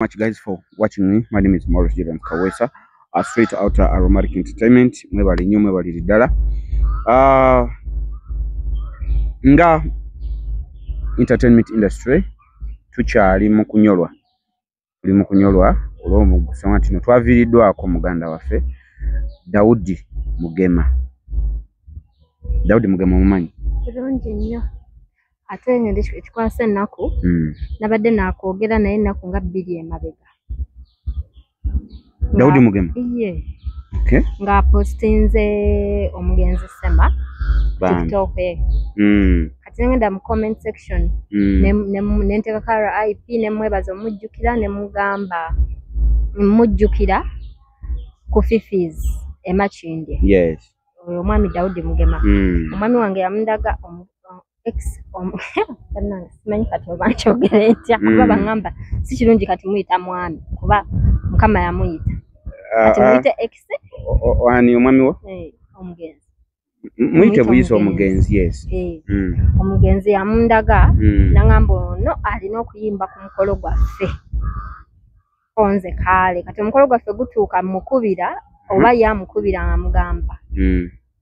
Much guys for watching me. My name is Maurice Jordan Kawesa, straight out Aromatic Entertainment. Mwebali nyo mwebali lidala. Nga entertainment industry tukyali mu kunyolwa. Tuli mu kunyolwa olwo kusanga tino twaviiriddwako muganda waffe Daudi Mugema. Daudi Mugema mumanyi? Bulungi nnyo. Ate ngende ekikwasa ennaku nabadde nakwogera naye ennaku nga 2 emabega. Daudi Mugema? Iye. Okay. Nga postinze omugenzi Sema TikTok kati ngenda mu comment section nenteekako RIP nemwebaza omujjukira nemugamba mujjukira ku Fifis e Makindye. Yes. Omwami Daudi Mugema. Omwami wange yamundaga simanyi kati oba nkyogera etya kuba bangamba si kirungi kati muyita mwami kuba Mukama yamuyita kati muyite ex wani omwami wo? Omugenzi muyite buyise omugenzi. Yes. Omugenzi yamundaga nangamba ono alina okuyimba ku mukolo gwaffe onze kale kati omukolo gwaffe gutuuka mukubira oba yamukubira amugamba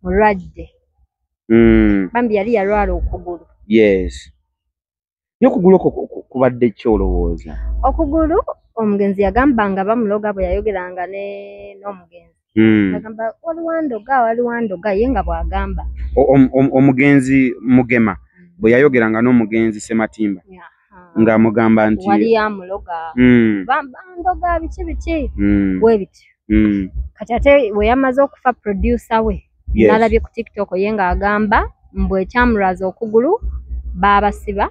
mulwadde bambi yali yalwala okugulu. Yes. N'okugulu kubadde ki olowooza? Okugulu omugenzi yagambanga bamuloga bwe yayogeranga n'omugenzi agamba waliwandoga ye nga bw'agamba omugenzi Mugema bwe yayogeranga n'omugenzi Sematimba ng'amugamba nti wali yamuloga bandoga biki bwe biti kati ate we yamaze okufa producer we nalabye ku TikTok ye ng'agamba mbwe ekyamulaza okugulu baabasiba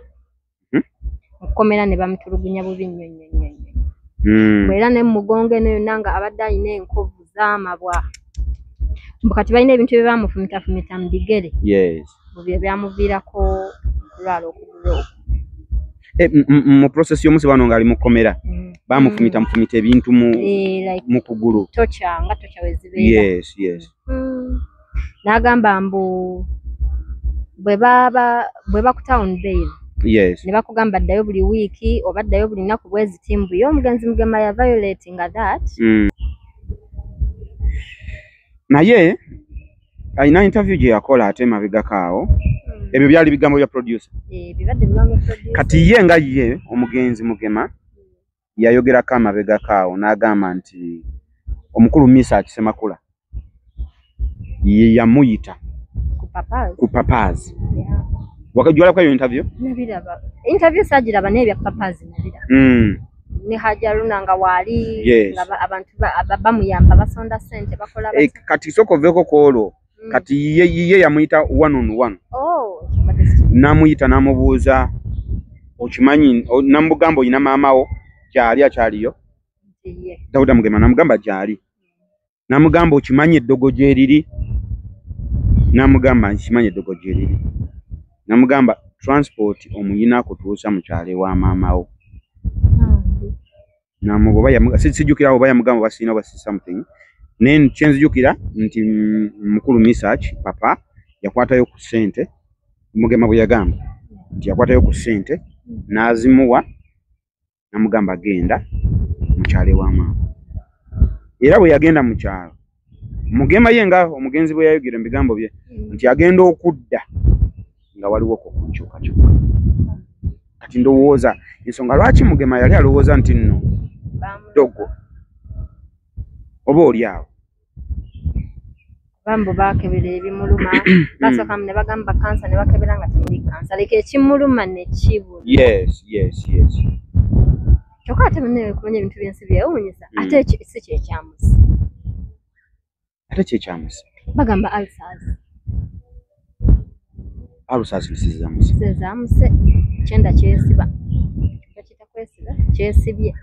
okukomera ne bamutulugunya bubi nnyo era ne mugonge ne yonna nga abadde alina enkovu z'amabwa kati balina ebintu bye bamufumita mu bigere bye byamuviirako okulwala okugulu mu process y'omusi bano ng'ali mu kkomera bamufumita ebintu mu kugulu tocha we zibeera. Yes. N'agamba mbu bwe baku town bail ne bakugamba addayo buli wiiki oba addayo buli nnaku bwezi timbu ye omugenzi Mugema ya violating that. Naye alina interview gye yakola ate mabegakaawo ebyo byali bigambo bya producer. Bibadde bigambo bya producer. Kati ye nga ye omugenzi Mugema yayogerako amabegakaawo n'agamba nti omukulu Misa Kisemakula ye yamuyita ku Papazi. Wakajwala kwa hiyo interview? Nabiraba. Interview sajiraba n'ebya Papazi nabiraba. Ne Hajaruna nga wali nga abantu bamuyamba basonda sente bakola kati soko veko kwolo kati ye yamuyita one on one. Namuyita namubuuza okimanyi namugambo ina maamawo gyali akyaliyo. Dauda Mugema namugamba gyali. Namugamba okimanyi eddogo gye liri. Namugamba nkimanyi eddogo gye liri. Namugamba transport omuyina kutuusa mu kyale wa maamawo. Namugoba yamuga sijukira oba yamugamba basina basi something. Nen kyenzijukira nti mukulu Misach papa yakwatayo ku sente Mugema bwe yagamba nti yakwatayo ku sente nazimuwa namugamba genda mu kyale wa maama. Era bwe yagenda mu kyalo Mugema yenga omugenzi bwe yayogera embigambo bye nti agenda okudda nga waliwo ko kunchuka. Kati ndowooza ensonga lwaki Mugema yali alowooza nti nno dogo oba oli awo bambo bakebera ebimuluma basooka ne bagamba kansa ne bakebera nga temuli kansa leke ekimuluma ne kibu. Yes. Kyokka ate munne kumanya ebintu byensi byewuunyisa ate si kyekyamusi. Ate kyekyamusi bagamba Alusas nsizaamuse kyenda kyesiba bakita kwesiba kyesibye.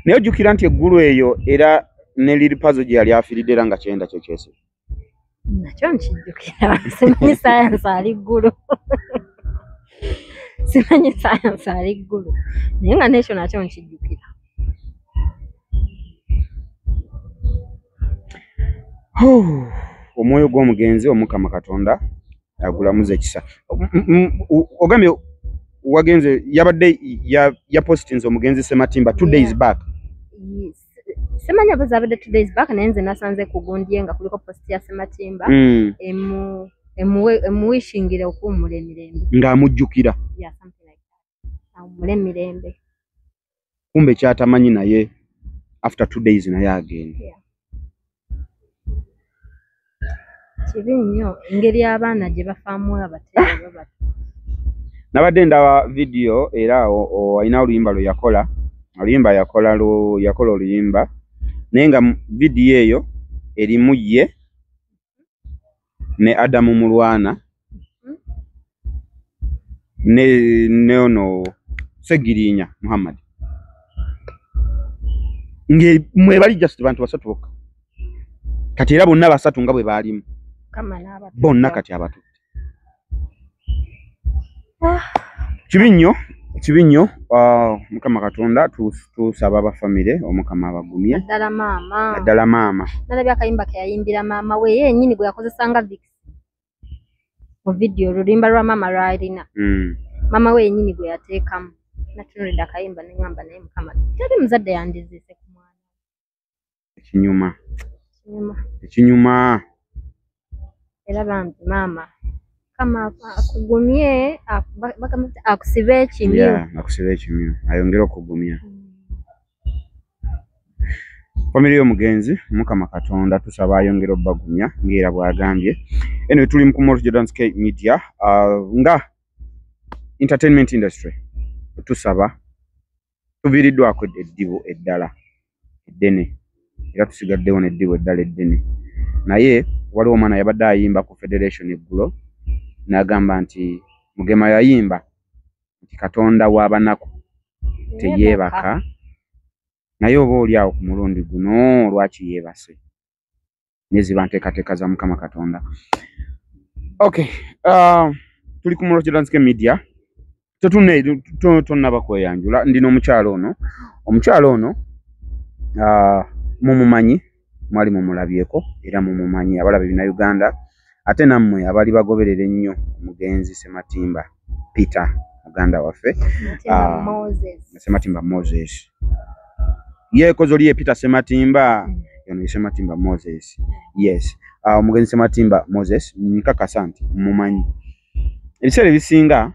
Naye ojjukira nti eggulu eyo era ne liri pazo gye yali afiiridde era nga kyenda kyo kyesiba. Nakyo nkijjukira simanyi science ali ggulu. Simanyi science ali ggulu naye nga nekyo nakyo nkijjukira. Omwoyo gw'omugenzi Omukama Katonda agulamuze kisa. Ogambye wagenze yabadde ya postinze omugenzi Sematimba 2 days back. Yes. Semanya bazabadde 2 days back nenze nasanze kugundye nga kuliko post ya Sematimba emuwishingire okumula emirembe nga amujjukira. Yeah, something like that. Amule emirembe. Kumbe kyatamanyi naye after 2 days naye agenda. Yeah. Kibi nnyo engeri abaana gye bafaamu abateebe bato. Nabadde ndaba video era alina oluyimba lwe yakola. Oluyimba yakola oluyimba naye nga video eyo erimu ye ne Adamu Mulwana ne ono Segirinya Muhammad. Mwe bali just bantu basatu bokka. Kati era bonna basatu nga bwe baalimu. Kama n'abatu. Bonna kati abatu. Kibi nnyo Mukama Katonda tusaba abafamile omukama abagumye. Naddala maama. Nalabye akayimba ke yayimbira maama we yennyini gwe yakozesanga Vix. Mu video oluyimba lwa maama lwalina. Maama we yennyini gwe yateekamu. Natunulidde akayimba ne ngamba naye Mukama teri muzadde yandiziise ku mwana. Ekinyuma. Era bambi maama kama akugumye akusibe ekimyu. Yeah, akusibe ekimyu. Ayongera okugumya. Family y'omugenzi Mukama Katonda tusaba ayongera obbagumya ng'era bw'agambye. Anyway, tuli mu Morris Jordan's Media nga entertainment industry tusaba tuviiriddwako eddibu eddala eddene era tusigaddewo n'eddibu eddala eddene. Naye waliwo omwana yabadde ayimba ku Federation eggulo n'agamba nti Mugema yayimba nti Katonda w'abanaku teyeebaka naye oba oli awo ku mulundi guno lwaki yeebase neziba nteekateeka za Mukama Katonda. Okay, tuli ku Morris Jordan's Media. Tonnaba kweyanjula ndina omukyalo ono mumumanyi mwali mumulabyeko era mumumanyi abalabe bina Uganda ate nammwe abali bagoberera ennyo omugenzi Sematimba Peter muganda waffe Sematimba Moses yekozo liye Peter Sematimba yono Sematimba Moses. Yes, omugenzi Sematimba Moses nkakasa nti mumumanyi ebiseera ebisinga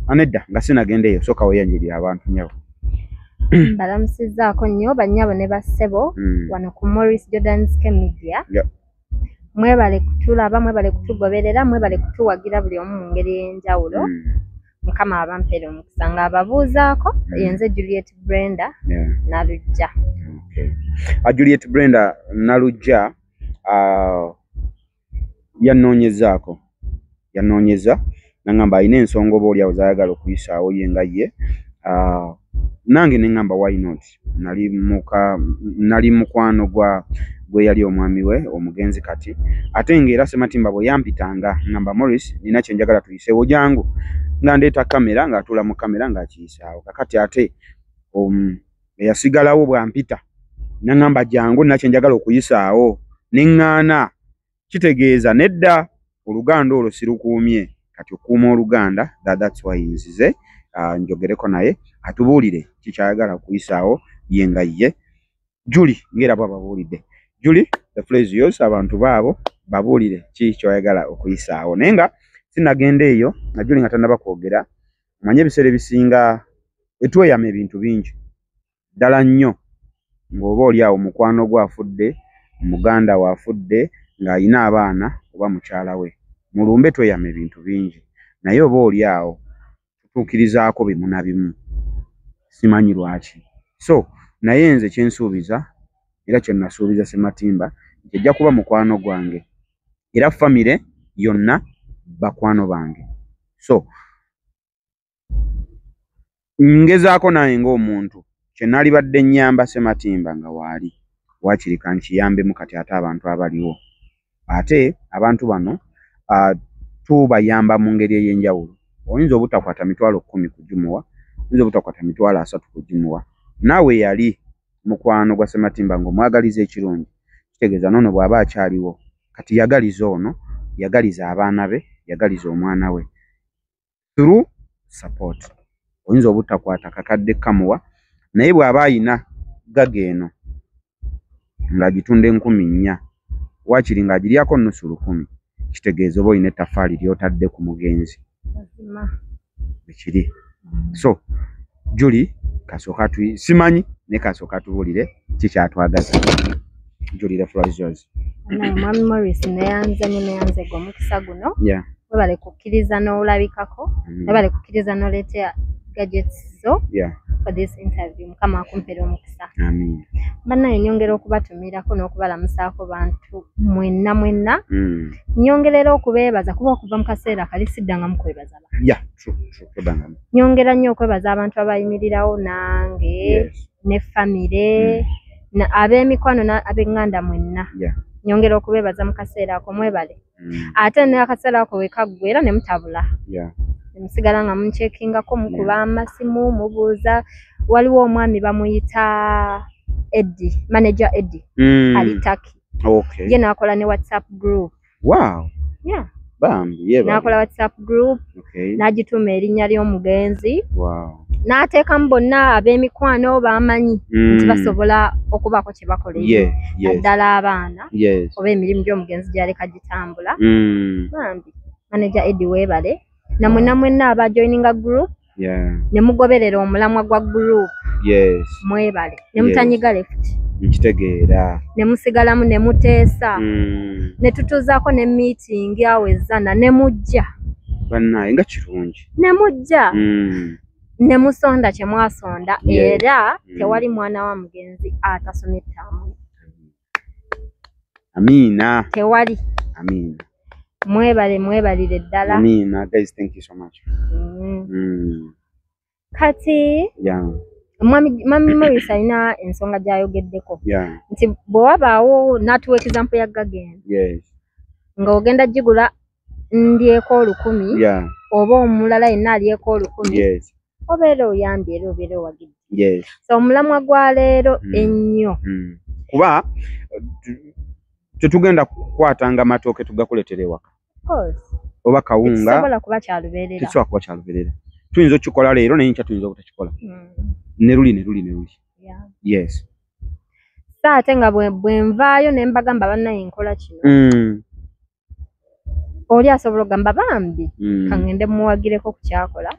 anedda nga sinagendeyo soka weyanjulira abantu nyawo. Balamusizaako nnyo bannyabo ne bassebo wano ku Morris Jordan's Media. Mwebale kutulaba, mwebale kutugoberera, mwebale kutuwagira buli omu mu ngeri y'enjawulo. Mukama abampeera omukisa nga ababuuzaako yenze Juliet Brenda Nalujja. Juliet Brenda Nalujja yanoonyeza nangamba alina ensonga oba oliawo zayagala okuyisaawo ye nga ye. Nange ne ngamba why not? Nali mukwano gwe yali omwami we omugenzi kati ate ng'era Sematimba bwe yampitanga ngamba Morris nina kye njagala tuyiseewo jangu nga ndeeta kamera ng'atuula mu kamera ng'akiyisaawo kakati ate eyasigalawo bwampita nangamba jangu nina kye njagala okuyisaawo neŋŋaana kitegeeza nedda Oluganda olwo sirukuumye kati okuuma Oluganda that's why nzize njogereko naye atubuulire kikyayagala okuyisaawo ye nga ye. Julie ngera babuulidde. Julie, the floor is yours. Abantu baabo babuulire kyoyagala okuyisaawo naye nga sinagenda eyo nga Julie nga tannaba kwogera manye ebiseera ebisinga etweyama ebintu bingi ddala nnyo ng'oba oli awo mukwano gwafudde muganda waafudde ng'ayina abaana oba mukyala we mulumbe tweyama ebintu bingi naye oba oli awo tutuukirizaako bimu na bimu simanyi lwaki. So naye nze kyensuubiza era kye nasuubiza Sematimba nti ejja kuba mukwano gwange era famire yonna bakwano bange. So ngezaako naye ng'omuntu kye nalibadde nnyamba Sematimba nga waali wakirika nkiyambemu kati ate abantu abaliwo ate abantu bano tubayamba mu ngeri ey'enjawulo. Oyinza obutakwata mitwalo 10 kugimuwa, oyinza obutakwata mitwalo 3 kugimuwa. Naawe yali mukwano gwa Sematimba ng'omwagaliza ekirungi kitegeeza nono bw'aba akyaliwo kati yagaliza ono, yagaliza abaana be, yagaliza omwana we through support oyinza obutakwata kakadde kamuwa naye bw'aba ayina gaga eno ng'agitunda 4,000 wakiri ng'agiryako nnusu 1,000 kitegeeza oba oyina ettaffaali ly'otadde ku mugenzi ekiri. So Julie kasooka simanyi ne kasooka tubuulire kikyatwagaza. Julie, the floor is yours. Mwami Morris neyanze gwe mukisa guno webale kukkiriza n'olabikako webale kukkiriza n'oleeta gadgets zo for this interview. Mukama akumpere omukisa. Amin. Bannaye nyongera okubatumirako n'okubalamusaako bantu mwenna nyongerera okubeebaza kuba okuva mu kaseera kali siddanga mu kwebaza true. Nyongera nnyo okwebaza abantu abayimirirawo nange ne famire na ab'emikwano ab'eŋŋanda mwenna nyongera okubeebaza mu kaseera ako mwebale ate ne akaseera ako wekaggwa era ne mutabula musigala nga munceekingako mukuba amasimu mubuuza. Waliwo omwami bamuyita Eddie, manager Eddie ali Turkey. Ye n'akola ne WhatsApp group. N'akola WhatsApp group n'agituma erinnya ly'omugenzi n'ateekamu bonna ab'emikwano baamanyi nti basobola okubaako kye bakola naddala abaana oba emirimu gy'omugenzi gy'aleka gitambula. Bambi manager Eddie weebale na mwenna abajoininga group ne mugoberera omulamwa gwa group mwebale ne mutanyiga left nkitegeera ne musigalamu ne muteesa ne tutuzaako ne meeting awezana ne mujja bannaye nga kirungi ne mujja ne musonda kye mwasonda era tewali mwana wa mugenzi atasomye ttaamu. Amiina. Tewali. Amiina. Mwebalire ddala. Amiina. Guys, thank you so much. Kati Mwami Morris alina ensonga gy'ayogeddeko nti bwe wabaawo n'atuwa example ya gagen ng'ogenda gigula ndyeko 10,000 oba omulala yenna alyeko 10,000 obeera oyambye era obeera owagidde. So omulamwa gwa leero ennyo kuba tetugenda kukwatanga matooke tugakuletera ewaka oba kawunga tekisobola kuba kyalubeerera tuyinza okukikola leero naye nkya tuyinza obutakikola ne luli yes so ate nga bwe nvaayo ne mbagamba bannaye nkola kino oli asobola okugamba bambi kangende muwagireko ku kyakola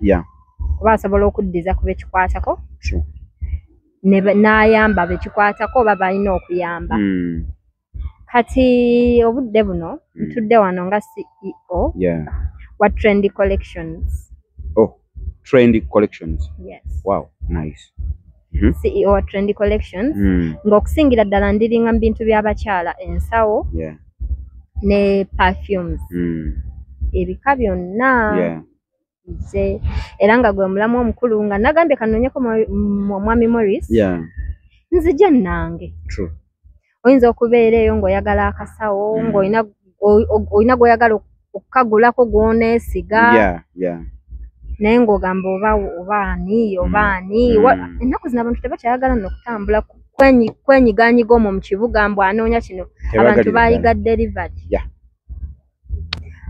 kuba asobola okuddiza ku bekikwatako n'ayamba bekikwatako oba balina okuyamba. Kati obudde buno ntudde wano nga CEO wa Trendy Collections. Trendy Collections. Yes. Wow, nice. CEO wa Trendy Collections. Ng'okusingira ddala ndiringa mu bintu by'abakyala ensawo ne perfumes. Ebika byonna ze era nga gwe mulamu omukulu nga nagambye kanoonyeko Mwami Morris nzija nange. Oyinza okubeera eyo ng'oyagala akasawo ng'olina gw'oyagala okukagulako gw'oneesiga naye ng'ogamba oba ani ennaku zino abantu tebakyayagala n'okutambula kwenyiganyiga omwo mu kibuga mbw anoonya kino abantu baayiga delivery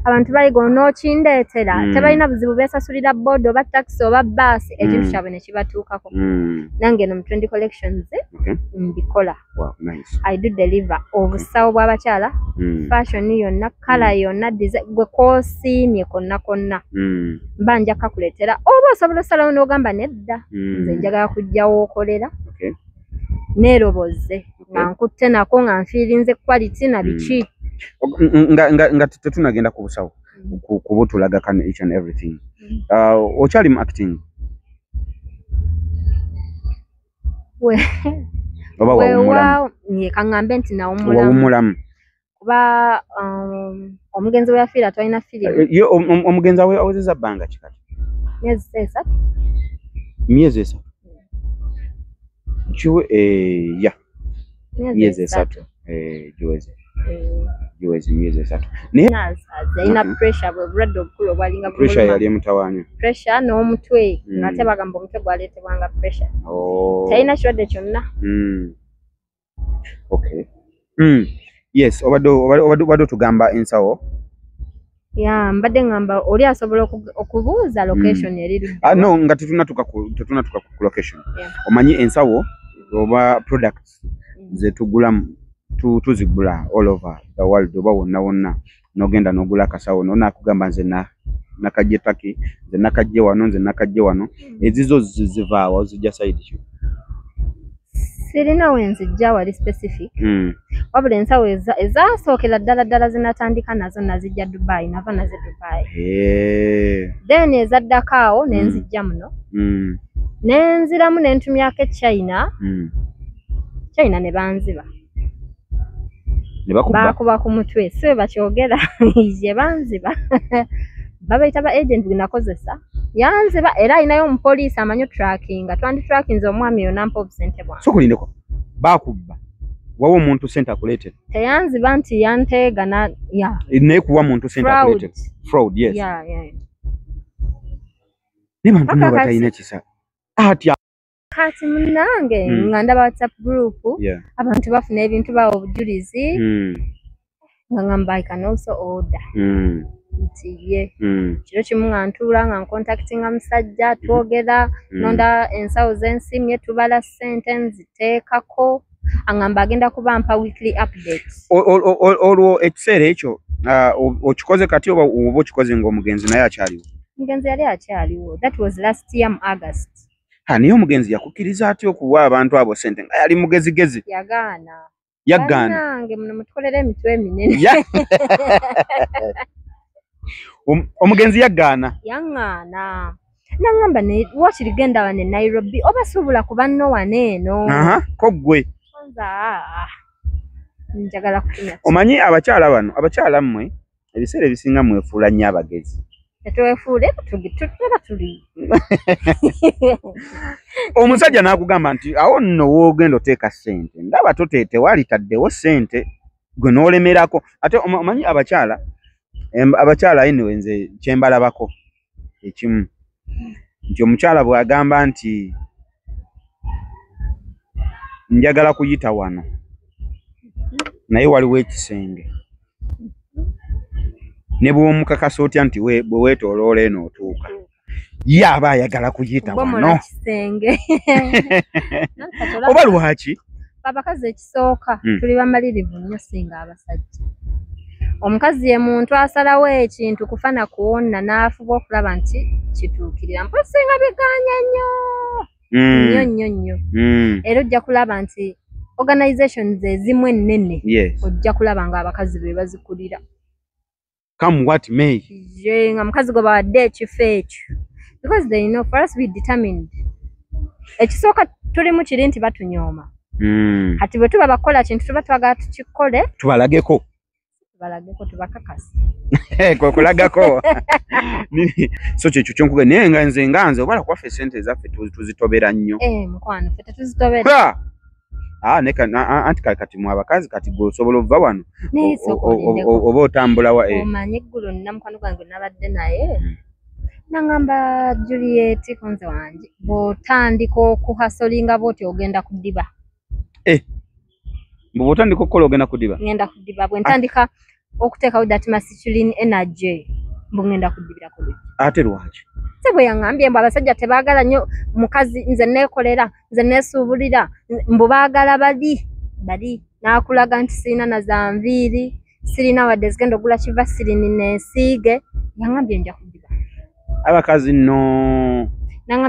abantu bayiga onookindeetera tebalina buzibu beesasulira boodi oba taxi oba baasi ekintu kyabwe ne kibatuukako nange eno mu Trendy Collections mbikola. I do deliver obusawo bw'abakyala fashion yonna kala yonna gwe koosiimye konna mba nja kakuleetera oba osobola osalawo n'ogamba nedda nze njagala kujjawo okolera neeroboze nga nkutte nako nga nfiirinze quality na biki nga tetunagenda ku busawo kubutulaga kan each and everything. Okyali mu acting oba wawumulamu kaŋŋambe nti nawumulamu kuba omugenzi we yafiira twalina firimu omugenzi awezeza bbanga kikati myezi esatu myezi esatu giweze myezi esatu yalina pressure bulwadde obukulu obwalinga pressure yali emutawaanya pressure n'omutwe ng'ate bagamba omutwe gwaleetebwanga pressure talina kirwadde kyonna. Yes obadde otugamba ensawo Ya mbadde ngamba oli asobola okubuuza location eri. No nga tetunatuka ku location. Omanyi ensawo oba products ze tugula tuzigula all over the world oba wonna nogenda nogula kasawo nona kugamba nze nakajje Taki nze nakajje wano nze nakajje wano ezizo zivaawa zijja side ki sirina wenzijja wali specific wabula ensawo ezasookera ddala zinatandika nazo nazijja Dubai nava naze Dubai then ezaddakaawo nenzijja muno nenziramu nentumyako China ne banziba bakuba ku mutwe so bakyogera je banziba babayita ba agent binakozesa yanziba era inayo omupoliisi amanyo tracking twandi tracking omwami yo nampa obusente bwange so kulindeko bakubba wawo omuntu sente akuleete teyanziba nti yanteega na ya naye kuwa muntu sente akuleete fraud yes ne bantu nabatayina kisa ati kati munange nga ndaba WhatsApp group abantu bafuna ebintu bawo obujulizi nga ngamba I can also order ntiye kiro kimu nga ntuula nga ncontactinga musajja twogera nonda ensawo zensimye tubala sente nziteekako angamba agenda kubampa weekly updates olwo ekiseera ekyo okikoze kati oba okikoze ng'omugenzi naye akyaliwo omugenzi yali akyaliwo that was last year mu August niye omugenzi yakukkiriza atya okuwa abantu abo sente nga yali mugezigezi yagaana nange muno mutukolera emitwe eminene omugenzi yagaana nangamba wakirigenda wane Nairobi oba suubula ku banno waneeno ko ggwe njagala kutumya omanyi abakyala mmwe ebiseera ebisinga mwefuula nnyo abagezi tetwefuule tutera tuli omusajja n'akugamba nti awo nno woogenda oteeka ssente ndaba tewali taddewo ssente gwe n'olemerako ate omanyi abakyala anyway nze kyembalabako ekimu nti omukyala bw'agamba nti njagala kuyita wano naye waliwo ekisenge ne bw'omukakasa otya nti bwe weetooloola eno otuuka ye aba ayagala kuyita wano oba lwaki abakazi ekisooka tuli bamalirivu nnyo singa abasajja omukazi ye muntu asalawo ekintu kufana kuwonna n'afuba okulaba nti kituukirira mposinga biganya nnyo era ojja kulaba nti organizations ezimu ennene ojja kulaba nga abakazi be bazikulira come what may nga mukazi gwe bawadde ekifo ekyo because they know for us we determined ekisooka tulimu kiri nti batunyooma kati bwe tuba bakola kintu tuba twagala tukikole tubalageko tubakakasa kulagako so kyekyo kyonkuge naye nga nze obala kwaffe sente ezaffe tuzitobera nnyo mukwano ffe tetuzitobera anti kati mu abakazi kati gwe osobola okuva wano oba otambula wa omanyi eggulu nina mukwano gwange nabadde naye nangamba Juliet konze wange bw'otandika okuhasolinga bw'oti ogenda kudiba bw'otandika okukola ogenda kudiba ngenda kudiba bwe ntandika okuteekawo that masculine energy ngenda kudibira ku ate lwaki bwe yaŋŋambye mbu abasajja tebaagala nnyo mukazi nze neekolera nze neesuubulira mbu baagala bali n'akulaga nti sirina na za nviiri sirina wadde zigenda ogula kivasirini neesiige yaŋŋambye nja kudiba abakazi nno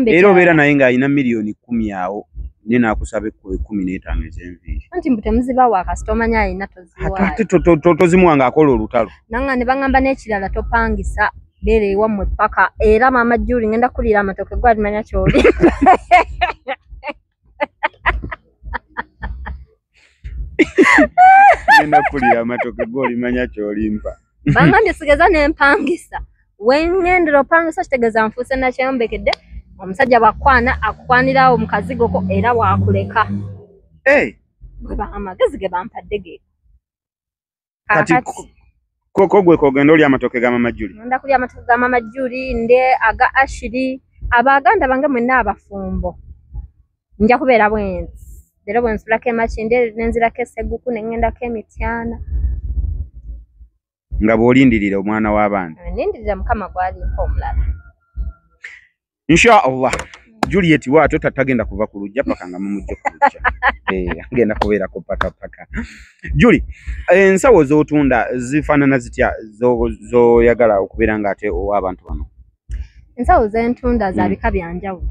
era obeera naye ng'alina miliyoni 10 awo naye n'akusaba 15 ez'enviiri anti mbu temuzibawo akasita omanya alina toziwaayo tozimuwa ng'akola olutalo nanga ne baŋŋamba n'ekirala topangisa beera ewammwe paka era maama Juli ngenda kuliira amatooke gwalimanya kyoli ngenda kuliira amatooke gwolimanya kyolimpa baŋŋambye sigeza n'empangisa wengendera opangisa kitegeeza nfuuse nakyeyombekedde omusajja bwakwana akukwanirawo omukazigoko era waakuleka amagezi ge bampadde ge kati ko gwe kogenda oli amatooke ga Mama Juli ngenda kulya amatooke ga Mama Juli nde aga Ashiri abaganda bange mwenna abafumbo nja kubeera bwenzi leero bwensulako emakinde nenzirako esseguku nengendako emityana nga bwolindirira omwana w'abandi. Nindirira mukama gwali omulala. Insha Allah. Juliet wato tatagenda kuva ku lujja paka nga mumujje ku lujja. Agenda kubeera ko paka. Julie, ensawo z'otunda zifaanana zitya zo yagala okubeera nga ate ow'abantu bano? Ensawo z'entunda za bika bya njawulo.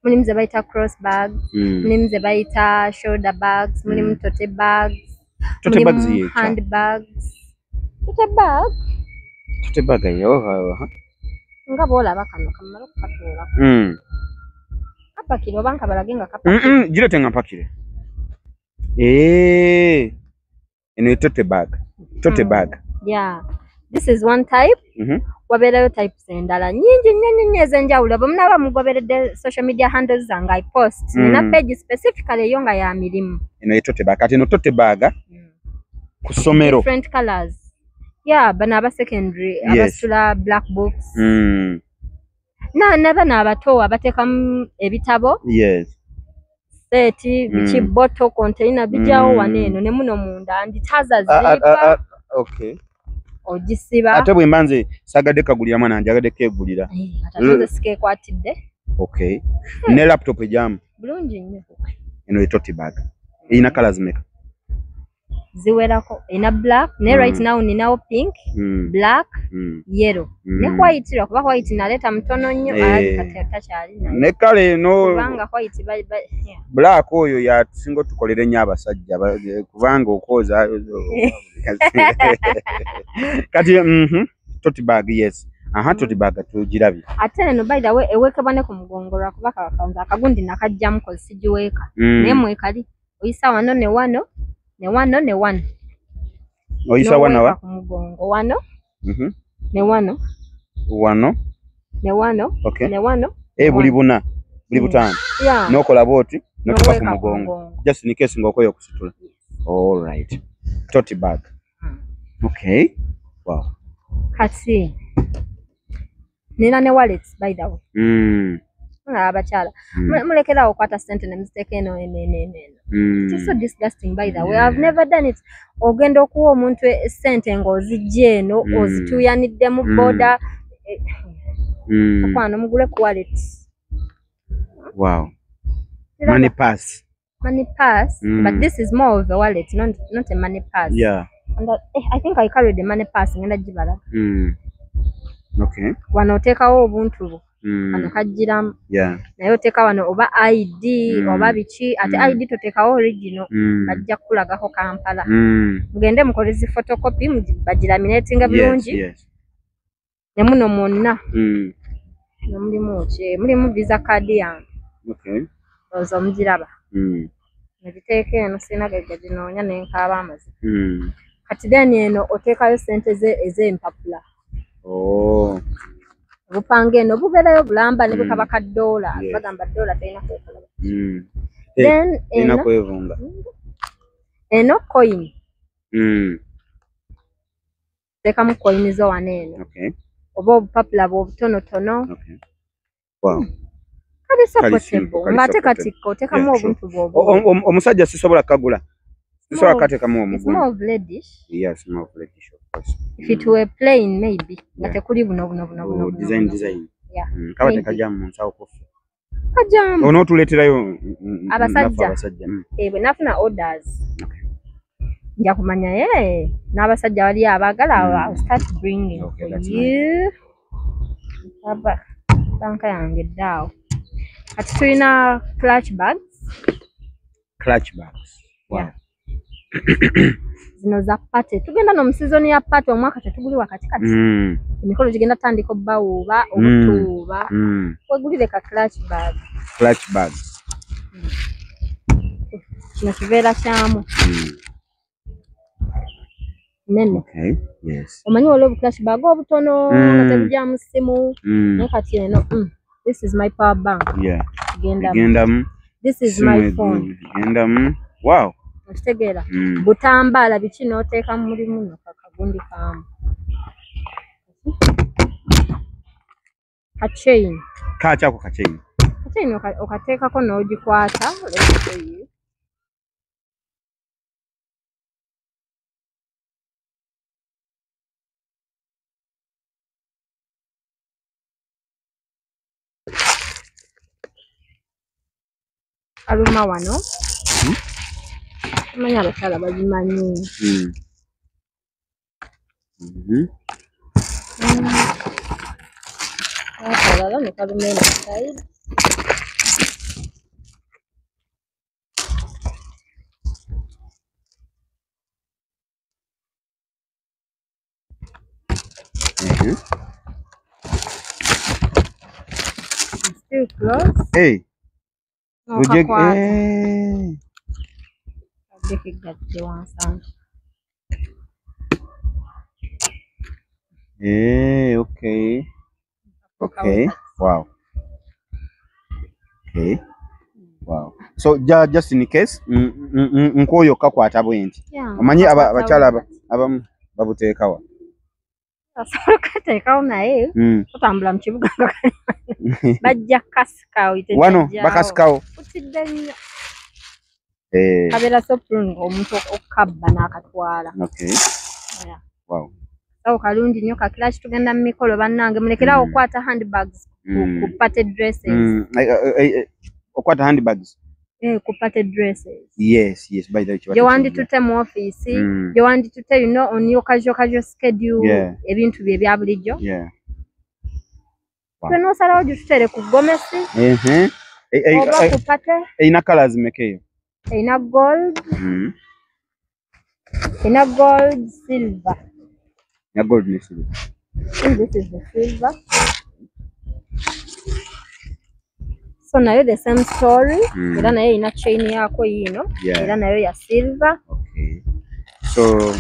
Mulimu ze bayita cross bags, mulimu ze bayita shoulder bags, mulimu tote bags, mulimu hand bags. Tote bag yo nga boolaba kano kamala okukatuula. Kapakire oba nkabalage nga kapakire. Girete nga mpakire. Eno tote bag. Tote bag. Yeah. This is one type. Wabeerayo types endala nyingi ez'enjawulo. Bwe munaaba mugoberedde social media handles zange I post. Nina page specifically eyo nga ya mirimu. Eno tote bag. Kati eno tote bag ku ssomero. Different colors. Yeah, bana aba secondary, abasula black books. Nabana abato abatekamu ebitabo. Yes. Seti, bichi bottle container bijawo waneeno ne muno munda nditaza zipa. Okay. Ogisiba. Ate bwe mbanze sagadde kagulira mwana njagadde kegulira. Ataze sike kwatidde. Okay. Ne laptop ejamu. Bulungi nnyo. Eno tote bag. Ina colors meka. Ziwerako ina black ne right now ninawo pink, black, yellow. Ne white ira kuba white naleta mtono nnyo takyali nayo. Ne kale no kubanga white black oyo ya singo tukolere nnyo abasajja kubanga okoza kati tote bag yes. Tote bag tugirabye. Ate eno by the way ewekebwa ne ku mugongo lwa kuba kakanza akagundi nakajjamu ko sijiweka. Ne mwekali oyisa wano ne wano. Ne wano. Oyisa wana wa? Kumugongo wano. Ne wano. Wano. Ne wano. Okay. Ne wano. Buli buna. Buli butano. Yeah. Nokola boti. Nokuba kumugongo. Just in case ngokoyo kusitula. All right. Tote bag. Okay. Wow. Kati. Nina ne wallets by the way. Abakyala mulekera okwata sente ne mistake eno. It's so disgusting by the way. I've never done it. Ogenda okuwa omuntu sente ng'ozijja eno ozituyanidde mu boda akwano mugule ku wallet. Wow. Money pass. But this is more of a wallet, not a money pass. Yeah. And I think I carried the money pass ngenda gibala. Okay. Wano oteekawo obuntu bo. Kano kajjiramu. Yeah. Naye oteeka wano oba ID oba biki ate ID toteekawo original bajja kukulagako Kampala. Mugende mukolezi photocopy bagiraminatinga bulungi. Yes. Ne muno mwonna. Mulimu visa card yange. Okay. Ozo mugiraba. Nebiteeka eno sina gagga ginoonya nenkaaba amazi. Kati then eno oteekayo sente ez'empapula. Oh. Bupange eno bubeerayo bulamba ne bukaba ka $. Bagamba $. Tayina kwekolera. Then ena kwevunga. Eno coin. Teekamu coin zo waneeno. Okay. Oba obupapula bw'obutonotono. Okay. Wow. Kali supportable. Ng'ate kati oteekamu obuntu bw'obu. Omusajja sisobola kagula. Sisobola kateekamu omugumu. It's more of reddish. Yes, more of reddish of course. If it were plain maybe. Ngate kuli buno. Design. Yeah. Kaba tekajamu munsawo kofi. Kajamu. Onootuleeterayo abasajja. Bwe nafuna orders. Okay. Nja kumanya n'abasajja wali abaagala I'll start bringing okay, for that's you. Aba banka yange ddaawo. Kati tulina clutch bags. Wow. Yeah. Zino za pate. Tugenda no mu season ya pate omwaka tetuguli wakati kati. Emikolo gigenda tandika obbawuuba obutuuba. Wegulire ka clutch bag. Kino kibeera kyamu. Nene. Okay. Yes. Omanyi waliwo clutch bag obutono nga tebujjamu ssimu. Naye kati eno this is my power bank. Yeah. Gendamu. This is my phone. Gendamu. Wow. Okitegeera. Butambaala biki n'oteeka mulimu no kakagundi kamu. Kachain. Kaachako kachain. Kachain okateekako n'ogikwata. Let's show you. Aluma wano. Manya abakyala babimanyi. Akalala ne kaluma eno side. Still close. Hey. Okay. Okay. Okay. Wow. Okay. Wow. So just in case nkoyo kakwata bwenti. Omanyi abakyala abamu babuteekawa. Asakatekawo naye tutambula mu kibuga bajja kasikawo itejaja. Wano bakasikawo. Utidde nnyo. Kabera sopulungo omuntu okukabba n'akatwala. Okay. Yeah. Wow. So kalungi nnyo kakira kitugenda mu mikolo bannange mulekerawo okwata handbags ku party dresses. Okwata handbags. Ku party dresses. Yes, by the way. You want to tell mu office, you want to tell on your casual schedule ebintu bye bya bulijjo. Yeah. Wow. No sala ojutere ku gomesi. Oba ku party. Ina colors mekeyo. Ina gold. Ina gold, silver. Ina gold and silver. And this is the silver. So nayo the same story. Era nayo ina chain yako yino. Era nayo ya silver. Okay. So,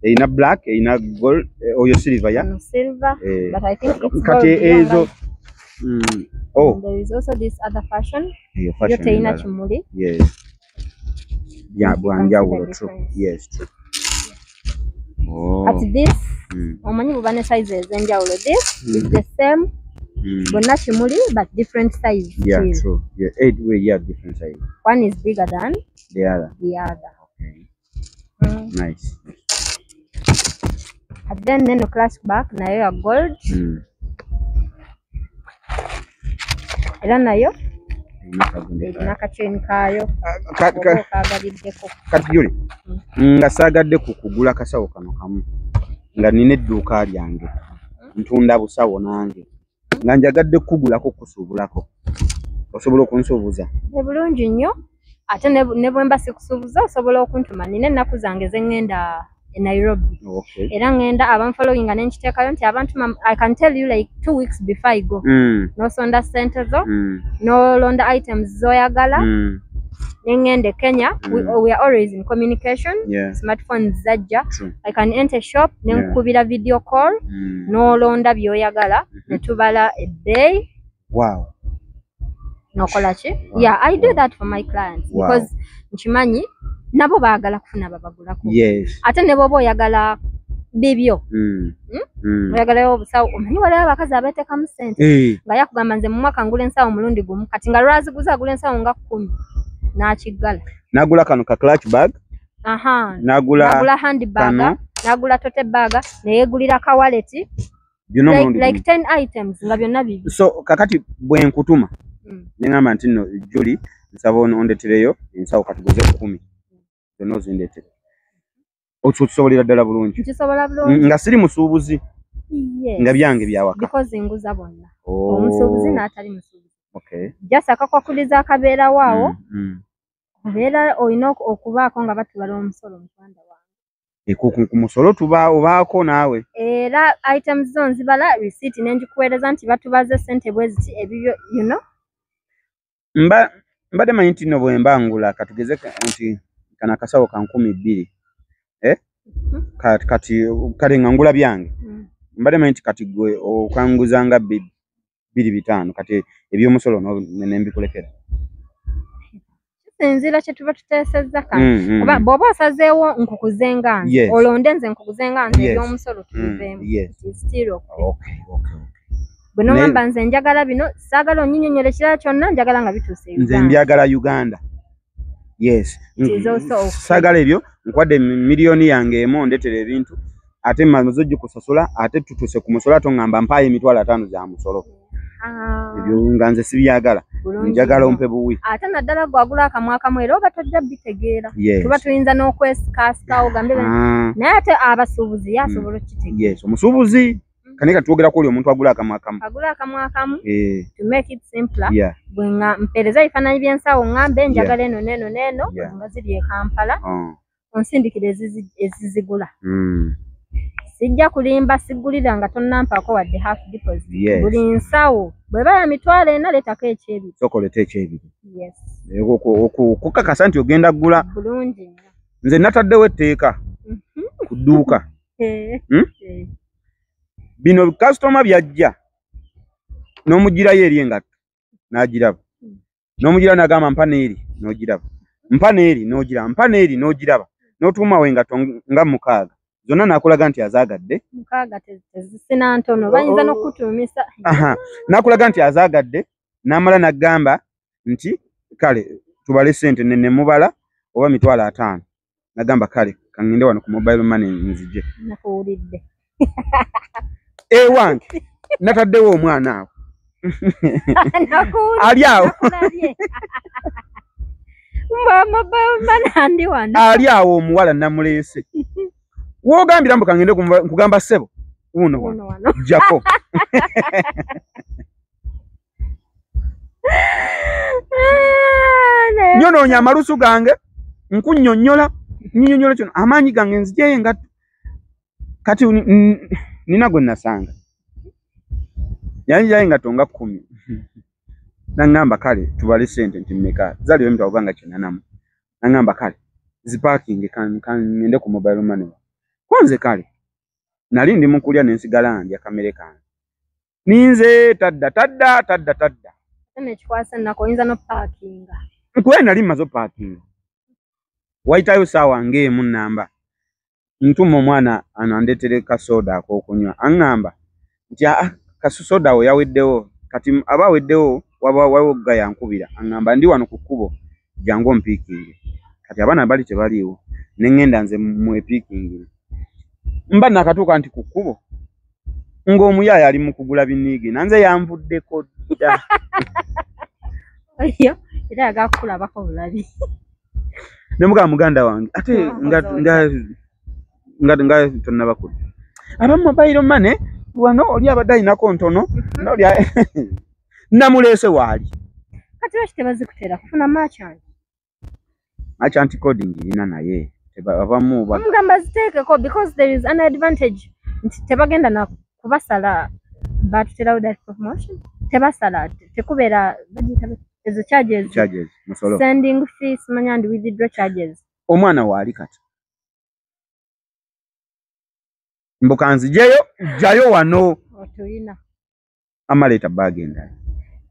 ina black, ina gold, or your silver, yeah? Silver, but I think it's gold. And there is also this other fashion. Yeah, fashion. Yes. Yeah, true. Yes, true. Oh. At this, omanyi bubane sizes enjawulo. This is the same. Bonna kimuli but different size. Yeah, true. Yeah, different size. One is bigger than the other. Okay. Nice. And then the classic back nayo ya gold. Era nayo inaka chain kayo. Kati Julie. Nga sagadde kukugula kasawo kano kamu. Nga nina edduuka lyange. Ntunda busawo nange. Nga njagadde kugulako kusuubulako. Osobola okunsuubuza. Bulungi nnyo. Ate ne bwemba sikusuubuza osobola okuntuma. Nina ennaku zange ze ngenda in Nairobi. Okay. Era ngenda abantu following and nchitekayo nti abantu I can tell you like 2 weeks before I go. No sonda center zo. No londa items zoyagala. Ngende Kenya. We are always in communication. Smartphones zajja. I can enter shop nenkubira video call. No londa byoyagala. Netubala a day. Wow. Nokola ki? Yeah, I do that for my clients because nchimanyi nabo baagala kufuna babagulako. Yes. Ate ne bobo oyagala bibyo. Oyagala yo busawo omanyi wala abakazi abeeteka mu sente. Nga yakugamba nze mu mwaka ngula ensawo mulundi gumu kati nga lwazi guza agula ensawo nga 10 n'akigala. Nagula kano ka clutch bag. Nagula handbag. Nagula tote bag. Neyegulira ka wallet. Like 10 items nga byonna bibi. So kakati bwe nkutuma. Nengamba nti no Julie nsaba ondetereyo ensawo katuguze 10. Zino zindetere. Otusobolera ddala bulungi. Tusobola bulungi. Nga siri musuubuzi. Nga byange byawaka. Because nguza bonna. Omusuubuzi n'atali musuubuzi. Okay. Just akakwakuliza akabeera waawo. Obeera olina okubaako nga batubala omusolo mu Rwanda wange. Ku musolo obaako naawe. Era items zo nzibala receipt nenjikuweereza nti batubaze ssente bweziti ebibyo you know. Mbadde manyi nti no bwe mbangula katugeze nti kana kasawo ka 12. Kati kale ngangula byange. Mbadde manyi nti kati gwe okanguza nga 2.5 kati ebyomusolo nembikulekera. Nzira kye tuba tuteesezza kano. Oba bw'oba osazeewo nkukuzenga nze. Olonde nze nkukuzenga nze ebyomusolo tubiveemu. Still okay. Bwe ngamba nze njagala bino saagala onnyinyonyola ekirala kyonna njagala nga bituuse Uganda. Nze mbyagala Uganda. Yes. Saagala ebyo nkwadde miliyoni yange emu ndeetera ebintu ate maze kusasula ate tutuuse ku musolo ato ngamba mpaayo 5,000 za musolo. ebyo nganze sibyagala njagala ompe buwi ate naddala gwagula akamwaka mwero oba tojja bitegeera tuba tuyinza n'okwesikasika ogambe naye ate abasuubuzi yasobola okitegeera omusuubuzi kaneka tuogerako oli omuntu agula akamwakamu to make it simpler bwe mpeereza ebifaananyi by'ensawo ŋŋambe njagala eno neeno nga ziri e Kampala onsindikira ezizigula sijja kulimba sigulira nga tonnampaako wadde half deposit buli nsawo bw'eba ya mitwalo ena leetako ekyebiri sokoleta ekyebiri okukakasa nti ogenda kugula bulungi nze nataddewo etteeka ku dduuka bino kasitoma byajja n'omugirayo eri engatto n'agiraba n'omugira n'agamba mpa n'eri n'ogiraba mpa n'eri n'ogiraba mpa n'eri n'ogiraba n'otuumawo engatto nga 6 zonna nakulaga nti azaagadde 6 tezisina ntono bayinza n'okutuumisa nakulaga nti azaagadde n'amala n'agamba nti kale tubale ssente ne mubala oba mitwalo 5 n'agamba kale kangende wano ku mobile money nzije nakuwulidde wange nataddewo omwana awo ali awo ali awo omuwala namuleese woogambira mbu kangende nkugamba ssebo uno wano jako nyonoonya amalusu gange nkunnyonnyola kino amaanyi gange nzijeyo nga kati nina gwe nasanga yanjaye nga tonga 10 nangamba kale tubale ssente nti mmeka zaliwe mtu abanga kinanamu nangamba kale ziparking ngende ku mobile money kwanze kale nali ndi mukulya nensigala ndya kamere kange ninze tadda ekikwasa nakoyinza no parking nkwe nali mazo parking waitayo sawa ngemu namba ntuma omwana anandetere kasoda akokunywa angamba nti kasoda we yaweddewo kati aba weddewo wawoga yankubira angamba ndi wano ku kkubo jangu ompiikinge kati abaana bali tebaliiwo nengenda nze mwepiikingi mba nakatuuka nti ku kkubo ng'omuyaya ali mu kugula binniigi nanze yanvuddeko dda era yagakulabako bulabi ne muganda wange ate nga tonnabakulu aba mobile money wano oli abadde alinako ntono noli namuleese waali kati lwaki tebazikutera kufuna merchant coding ina naye abamu mugamba ziteekeko because there is an advantage nti tebagenda na kubasala batuterawo that promotion tebasala tekubeera bagiyita ezo charges musolo sending fees manya and withdraw charges omwana waali kati mbukanzijeyo jayo wano otulina amaleta bagenda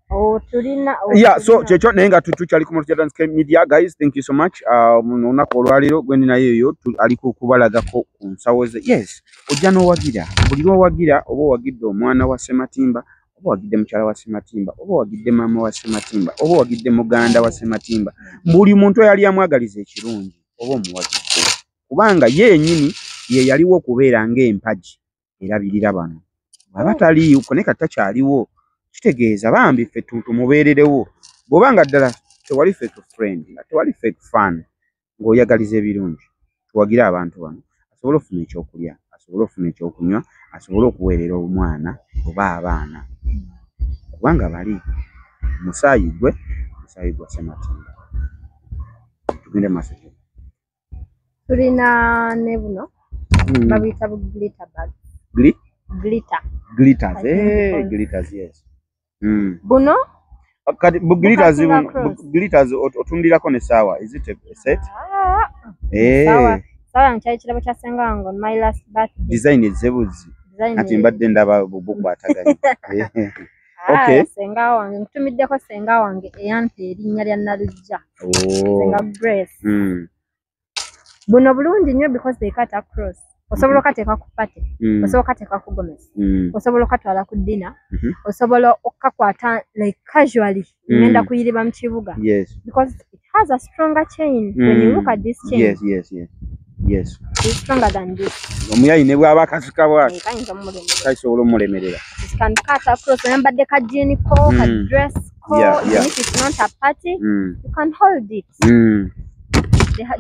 otulina so checho nenga tuchali ku Multi Media guys, thank you so much onako olwaliro gwendi naye yo aliko kubalagako ku nsawo ze yes ojano wagira buliro wagira oba wagidde omwana wa Sematimba oba wagidde mukyala wa Sematimba oba wagidde mama wa Sematimba oba wagidde muganda wa Sematimba buli muntu yali amwagaliza ekirungi oba omuwagidde kubanga ye nyini ye yaliwo kubeera ng'empaji erabirira bano abatali ukoneka takyaliwo kitegeeza bambi ffe tumubeererewo bw'obanga ddala tewali fake friend tewali fake fan ng'oyagaliza ebirungi tuwagira abantu bano asobole okufuna ekyokulya asobole okufuna ekyokunywa asobole okuweerera omwana oba abaana kubanga bali musaayi gwe Sematimba tugende maaso tulina ne buno babiyita glitter bag glitters yes buno kati glitters otundirako ne sawa is it a set sawa nkyali kirabo kya senga wange on my last birthday design ezebuzi ati mbadde ndaba bukwataganya okay senga wange nkutumiddeko senga wange eyampa erinnya lya Nalujja senga Grace buno bulungi nnyo because they cut across osobola okateeka ku pate osobola okateeka ku gomesi osobola okatwala ku dina osobola okakwata like casually ngenda kuyiriba mu kibuga because it has a stronger chain when you look at this chain yes Yes. It's stronger than this. Omuyayi ne bwaba kasikawa. Kaisobola omulemerera. It can cut across. Remember the kajini ko, dress ko. Even if it's not a party, you can hold it.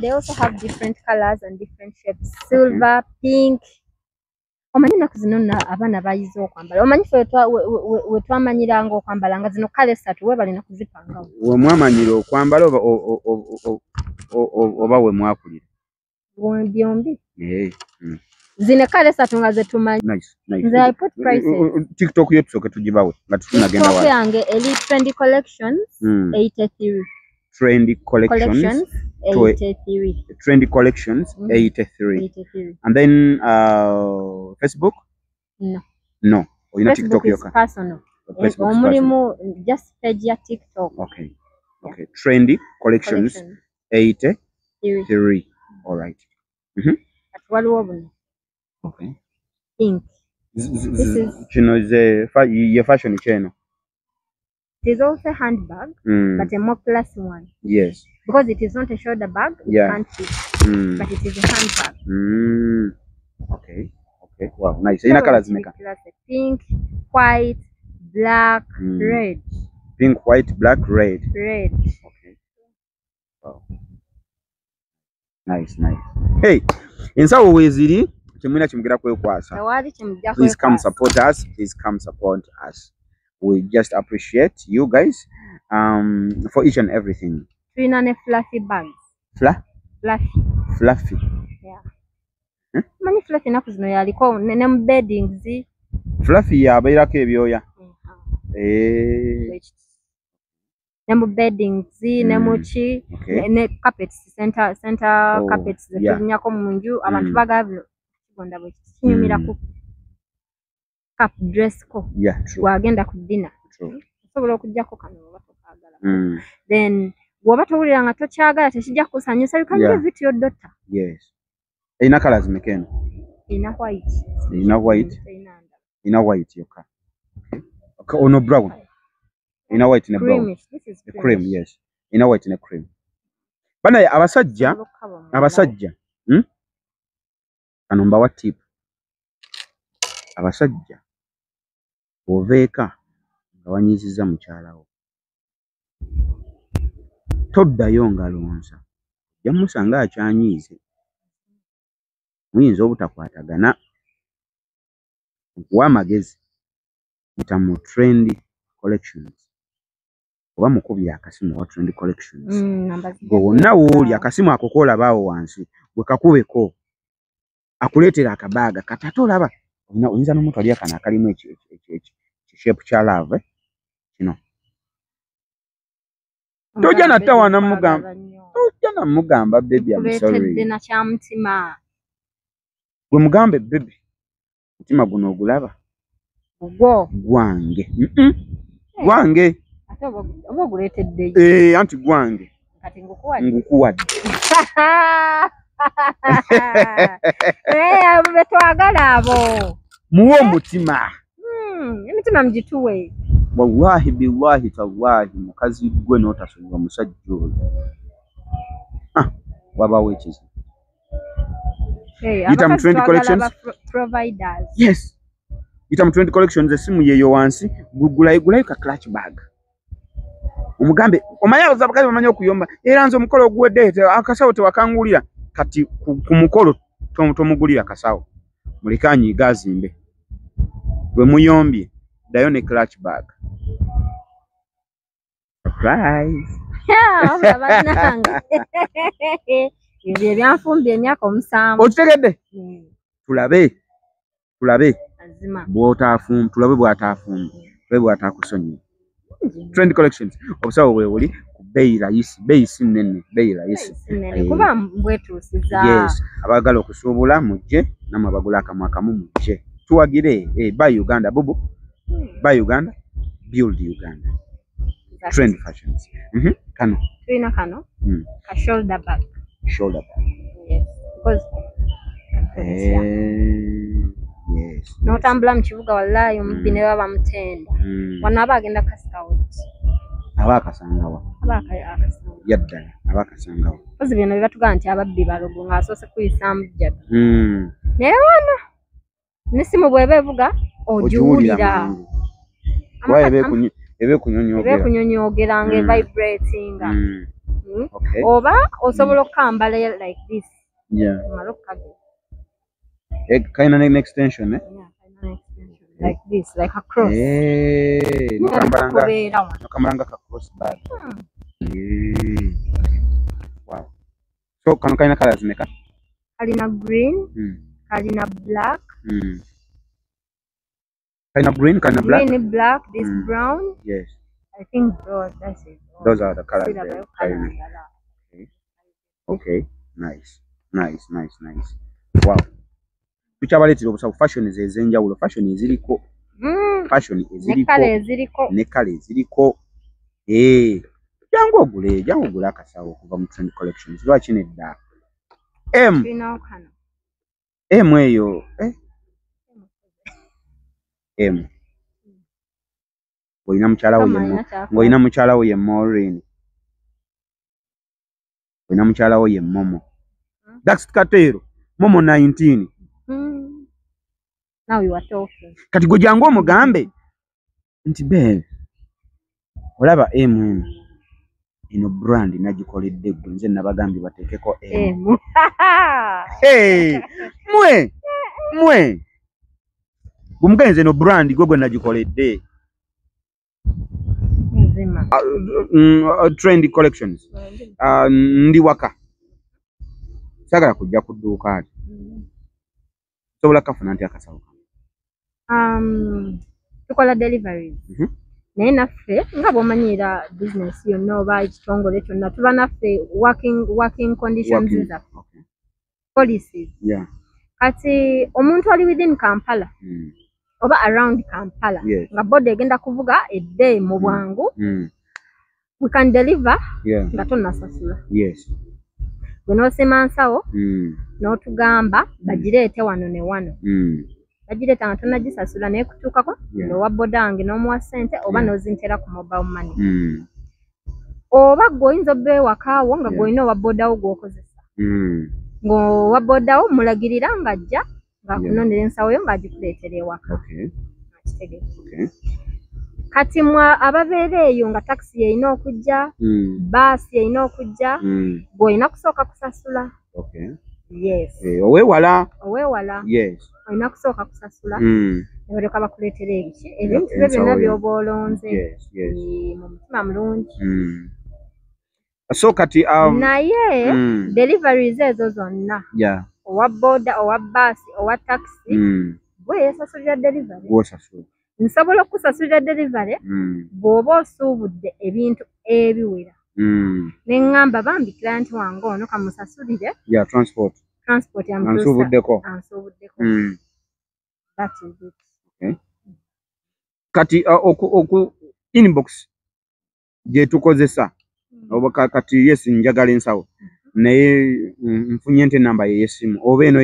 They also have different colors and different shapes. Silver, pink. Omanyi naku zino abaana bayize okwambala. Omanyi ffe we twamanyiranga okwambala nga zino kale ssatu we balina kuzipangawo. We mwamanyira okwambala oba we mwakulira? Byombi. Zine kale ssatu nga ze tumanyi. Nice. Nze I put prices. TikTok yo tusooke tugibawe nga tutunagenda wala. TikTok yange eri Trendy Collections 83. Trendy Collections 83. Trendy Collections 83. And then Facebook? No. Or you know TikTok yoka? Personal. Omulimu just page ya TikTok. Okay. Trendy Collections 83. All right. Waliwo buno. Okay. Pink. Kino is a fashion channel. It is also a handbag, but a more classy one. Yes. Because it is not a shoulder bag, it can't fit. But it is a handbag. Okay. Wow, nice. So, colors make pink, white, black, red. Pink, white, black, red. Red. Okay. Wow. Nice. Hey, insawo weziri kimwina kimugera kwekwasa. Please come support us. We just appreciate you guys for each and everything. Trina ne fluffy bags. Fluffy. Yeah. Mani fluffy naku zino yaliko ne beddings. Fluffy yabairako ebyoya. Ne beddings ne muchi ne carpets center carpets zetunyako munju abantu bagavyo kigonda bwe kinyumira ku cap dress ko. Yeah, true. Wagenda ku dinner. Osobola okujjako kano batokagala. Then woba towulira nga tokyagala tekijja kusanyusa you can give it to your daughter. Yes. Ina colors mekeno. Ina white. Ina white yoka. Okay, ono brown. Ina white ne brown. This is cream, yes. Ina white ne cream. Bana abasajja. Kano mbawa tip. Abasajja oveeka nga wanyiziza mukyalawo toddayo nga lonsa yamusanga akyanyiize muyinza obutakwatagana okuwa amagezi nta mu Trendy Collections oba mukubye akasimu wa Trendy Collections gwe wonna wooli akasimu ako koolabaawo wansi gwe kakubeko akuleetera akabaaga katata olaba oyinza n'omuntu ali akana akalimu ekishepu kya love kino tojja natawana mugamba baby I'm sorry gwe mugambe baby mutima guno ogulaba gwange gwange oba oguleetedde anti gwange kati ngukuwadde betwagala abo muwe omutima emitima mugituwe wallahi billahi tallahi mukazi gwe n'otasonyiwa musajja oyo wabawo ekizibu yita mu Trendy Collections providers. Yes, yita mu Trendy Collections esimu yeyo wansi gulayo ka clutch bag omugambe omanya bazabakazi bamanya okuyomba era nzo omukolo oguwedde akasawo tewakangulira kati ku mukolo tomugulira kasawo mulikanyi gazimbe bwe muyombye dayo ne clutch bag surprise abananga ibyo byanfumbye emyaka omusanvu otegedde tulabe azima tulabe bw'ataakusonyiwa Trendy Collections obusawo bwewuli ku bei rahisi nene kuba mbwetuusiza yes abagala okusuubula mujje namwe abagula akamu mujje tuwagire buy Uganda bubu buy Uganda build Uganda Trendy Fashions kano tulina kano ka shoulder bag yes yes n'otambula mu kibuga wallahi omubbi ne baba mutenda wano aba agenda kasita out aba akasangawa yadda abakasangawo ozi bino bibatuga nti ababbi balogo ng'asoose kuyisa mujjado naye wano n'essimu bw'eba evuga ogiwulira ebe kunyonyoogera ng'evibratinga oba osobola okukambala like this omala okukagera kalina an extension like this, like a cross. Nokambalanga ka cross bag. Wow. So kano kalina colors meka? Kalina green, kalina black. Kalina green, kalina black. Green, black, this brown. Yes. I think that's it. Those are the colors. Okay. Nice. Wow. Tukyabaleetera obusawo fashion ez'enjawulo fashion eziriko ne kale eziriko jangu ogule akasawo okuva mu Trend Collections lwaki nedda M eyo M ng'olina mukyalawo ye Maureen olina mukyalawo ye Momo Dax Katero Momo 19 Now you are talking. Kati gwe jangu omugambe nti babe olaba M ino brand nagikoledde gwe nze nabagambye bateekeko M. Hey mwe gumugenze no brand gwe nagikoledde nzima Trend Collections ndi waka sagala kujja kudduuka ati sobola kafuna nti akasawo tukola deliveries naye naffe nga bw'omanyira business yonna oba ekitongole kyonna tuba naffe working conditions zaffe policies kati omuntu ali within Kampala oba around Kampala nga boda egenda kuvuga edde mu bwangu we can deliver nga tonnasasula gwe n'osima nsawo n'otugamba bagireete wano ne wano bagireeta nga tonnagisasula naye kutuukako n'owa boda wange n'omuwa ssente oba n'ozintera ku mobile money oba gwe oyinza obba ewakaawo nga gw'olina owa boda wo gw'okozesa ng'owa boda wo mulagirira ng'ajja ng'akunonera ensawo yo ng'agikuleetera ewaka kati ababeera eyo nga taxi yeyina okujja baasi yeyina okujja gw'olina kusooka kusasula oweewala olina kusooka kusasula ne balyoka bakuleetera ebiki ebintu byo byonna by'oba olonze mu mutima mulungi so kati naye deliveries ezo zonna owa boda owa baasi owa taxi gwe yeesasulira delivery nsobola okusasulira delivery bw'oba osuubudde ebintu ebiwera ne ŋŋamba bambi client wange ono kamusasulire transport ansuubuddeko that is it kati oku inbox gye tukozesa kati yes njagala ensawo naye nfunye nte enamba ye y'essimu oba eno